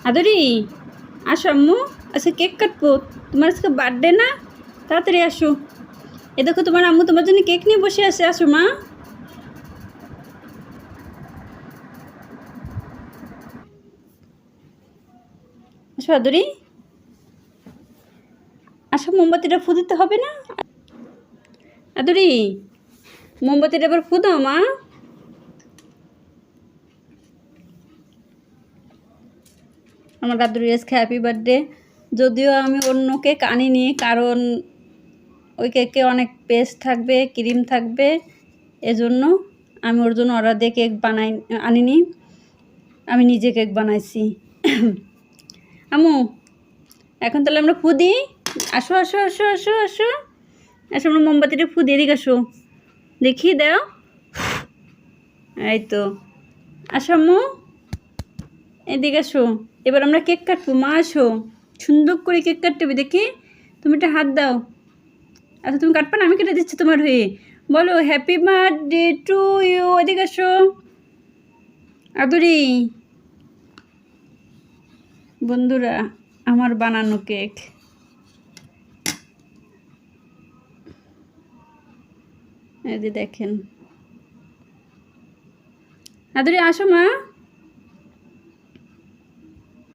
আদরি, আসো আম্মু, আজকে কেক কাটবো। তোমার আজকে বার্থডে না? তাড়াতাড়ি আসো। এ দেখো তোমার আম্মু তোমার জন্য কেক নিয়ে বসে আছে। আসো মা। আসো আদরি, আসো, মোমবাতিটা ফু দিতে হবে না? আদরি, মোমবাতিটা এবার ফু দাও মা। আমার দাদুর আজকে হ্যাপি বার্থডে। যদিও আমি অন্য কেক আনিনি, কারণ ওই কেকে অনেক পেস্ট থাকবে, ক্রিম থাকবে, এজন্য আমি ওর জন্য অর্ডার দিয়ে কেক আনিনি। আমি নিজে কেক বানাইছি। আম্মু, এখন তাহলে আমরা ফু দিই। আসো আসো আসো আসো আসো আসো, আমরা মোমবাতিটা ফু দিয়ে দিকে আসো, দেখি দাও। এই তো, আসো আম্মু, এদিকে আসো। এবার আমরা কেক কাটবো। মা আসো, সুন্দর করে কেক কাটতে হবে। দেখি, তুমি একটা হাত দাও। আচ্ছা, তুমি কাটবা না? আমি কেটে দিচ্ছি তোমার হয়ে। বলো হ্যাপি বার্থডে টু ইউ। এদিকে আসো আদুরি। বন্ধুরা, আমার বানানো কেক, এই যে দেখেন। আদুরি আসো মা।